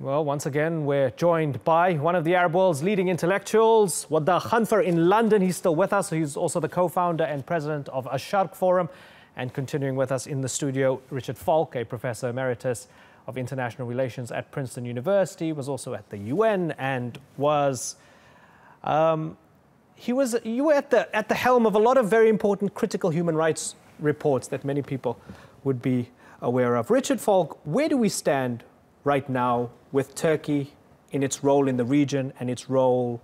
Well, once again, we're joined by one of the Arab world's leading intellectuals, Waddah Khanfar in London. He's still with us. He's also the co-founder and president of Ash-Sharq Forum. And continuing with us in the studio, Richard Falk, a professor emeritus of international relations at Princeton University, was also at the UN and was you were at the helm of a lot of very important critical human rights reports that many people would be aware of. Richard Falk, where do we stand right now with Turkey in its role in the region and its role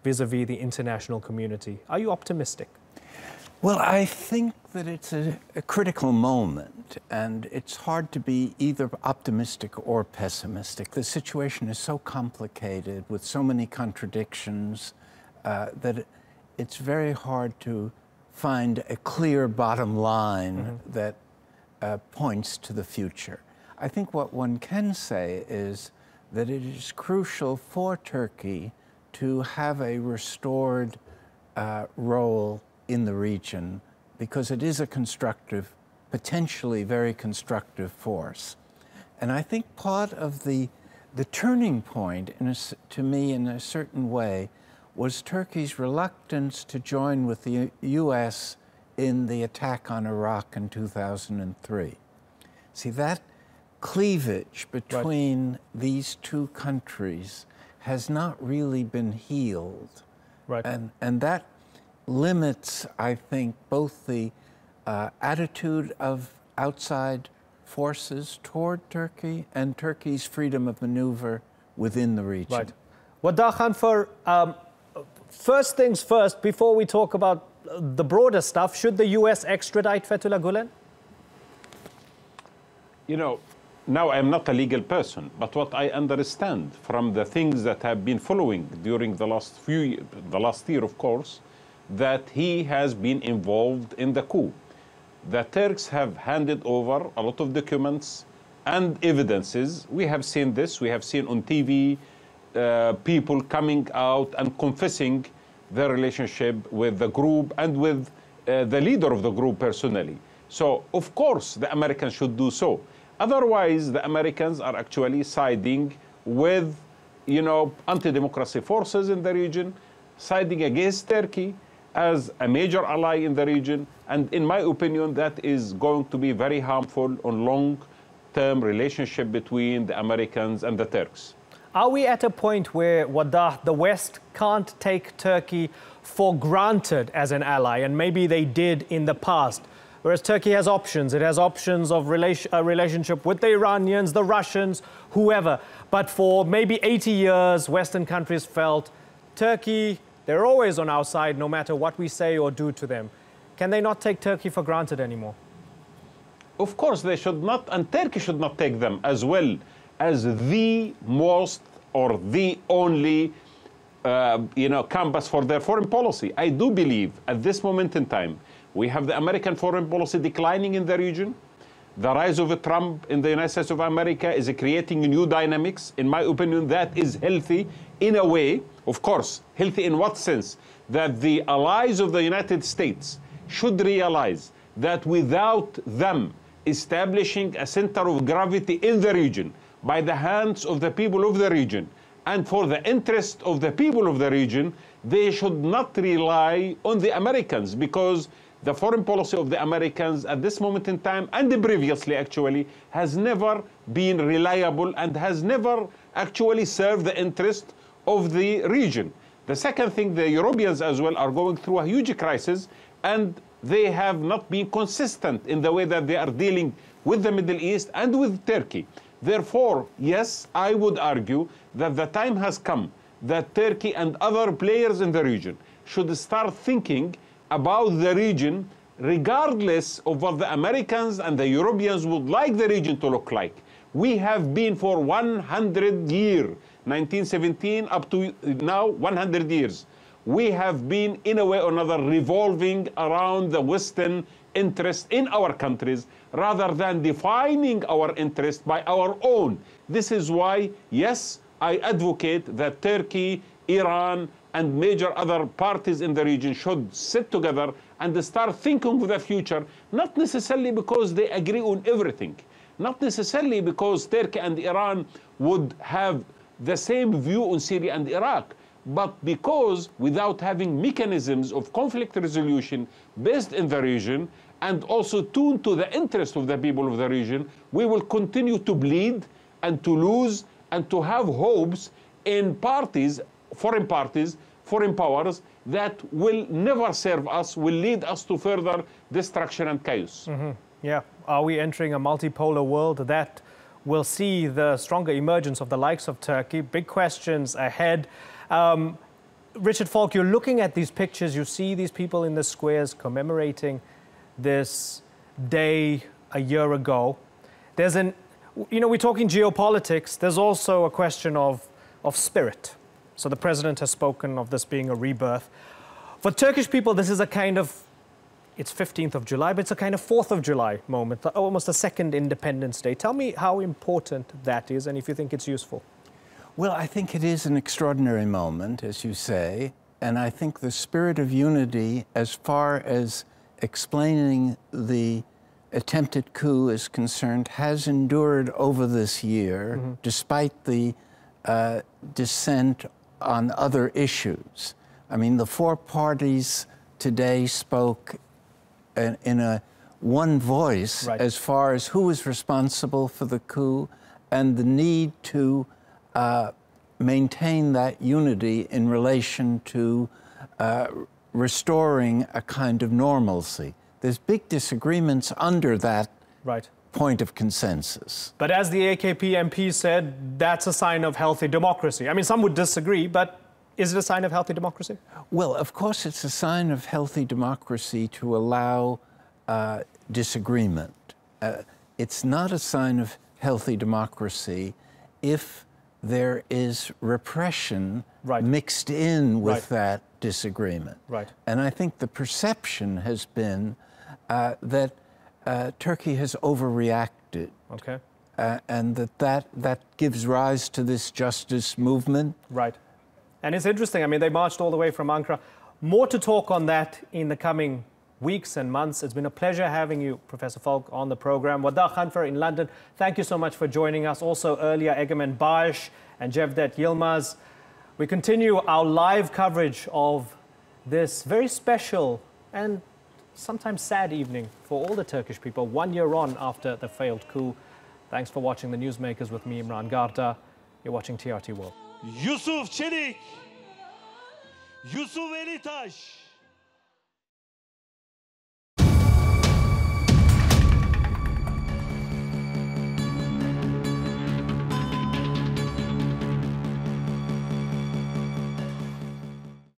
vis-a-vis the international community? Are you optimistic? Well, I think that it's a critical moment, and it's hard to be either optimistic or pessimistic. The situation is so complicated with so many contradictions that it's very hard to find a clear bottom line that points to the future. I think what one can say is that it is crucial for Turkey to have a restored role in the region, because it is a constructive, potentially very constructive force. And I think part of the turning point, to me, in a certain way, was Turkey's reluctance to join with the US in the attack on Iraq in 2003. See, that cleavage between these two countries has not really been healed. Right. And that limits, I think, both the attitude of outside forces toward Turkey and Turkey's freedom of maneuver within the region. Right. Waddah Khanfar, first things first, before we talk about the broader stuff, should the US extradite Fetullah Gulen? You know, now I'm not a legal person, but what I understand from the things that have been following during the last year, of course, that he has been involved in the coup. The Turks have handed over a lot of documents and evidences. We have seen this. We have seen on TV people coming out and confessing their relationship with the group and with the leader of the group personally. So, of course, the Americans should do so. Otherwise, the Americans are actually siding with, you know, anti-democracy forces in the region, siding against Turkey as a major ally in the region. And in my opinion, that is going to be very harmful on long-term relationship between the Americans and the Turks. Are we at a point where, Waddah, the West can't take Turkey for granted as an ally, and maybe they did in the past? Whereas Turkey has options. It has options of relationship with the Iranians, the Russians, whoever. But for maybe 80 years, Western countries felt Turkey, they're always on our side, no matter what we say or do to them. Can they not take Turkey for granted anymore? Of course they should not, and Turkey should not take them as well as the most or the only compass for their foreign policy. I do believe at this moment in time, we have the American foreign policy declining in the region. The rise of Trump in the United States of America is creating new dynamics. In my opinion, that is healthy in a way. Of course, healthy in what sense? That the allies of the United States should realize that without them establishing a center of gravity in the region by the hands of the people of the region and for the interest of the people of the region, they should not rely on the Americans, because the foreign policy of the Americans at this moment in time, and previously actually, has never been reliable and has never actually served the interest of the region. The second thing, the Europeans as well are going through a huge crisis, and they have not been consistent in the way that they are dealing with the Middle East and with Turkey. Therefore, yes, I would argue that the time has come that Turkey and other players in the region should start thinking about the region, regardless of what the Americans and the Europeans would like the region to look like. We have been for 100 years, 1917 up to now, 100 years. We have been, in a way or another, revolving around the Western interest in our countries, rather than defining our interest by our own. This is why, yes, I advocate that Turkey, Iran, and major other parties in the region should sit together and start thinking of the future, not necessarily because they agree on everything, not necessarily because Turkey and Iran would have the same view on Syria and Iraq, but because without having mechanisms of conflict resolution based in the region and also tuned to the interest of the people of the region, we will continue to bleed and to lose and to have hopes in parties, foreign powers, that will never serve us, will lead us to further destruction and chaos. Mm-hmm. Yeah. Are we entering a multipolar world that will see the stronger emergence of the likes of Turkey? Big questions ahead. Richard Falk, you're looking at these pictures, you see these people in the squares commemorating this day a year ago. There's we're talking geopolitics, there's also a question of spirit. So the president has spoken of this being a rebirth. For Turkish people, this is a kind of, it's 15th of July, but it's a kind of 4th of July moment, almost a second Independence Day. Tell me how important that is and if you think it's useful. Well, I think it is an extraordinary moment, as you say, and I think the spirit of unity, as far as explaining the attempted coup is concerned, has endured over this year, despite the dissent on other issues. I mean, the four parties today spoke in a one voice as far as who was responsible for the coup and the need to maintain that unity in relation to restoring a kind of normalcy. There's big disagreements under that point of consensus. But as the AKP MP said, that's a sign of healthy democracy. I mean, some would disagree, but is it a sign of healthy democracy? Well, of course, it's a sign of healthy democracy to allow disagreement. It's not a sign of healthy democracy if there is repression mixed in with that disagreement. And I think the perception has been that Turkey has overreacted. And that gives rise to this justice movement. And it's interesting, I mean, they marched all the way from Ankara. More to talk on that in the coming weeks and months. It's been a pleasure having you, Professor Falk, on the program. Waddah Khanfar in London, thank you so much for joining us. Also earlier, Egemen Bash and Cevdet Yilmaz. We continue our live coverage of this very special and sometimes sad evening for all the Turkish people, 1 year on after the failed coup. Thanks for watching the Newsmakers with me, Imran Garda. You're watching TRT World. Yusuf Çelik, Yusuf Elitaş.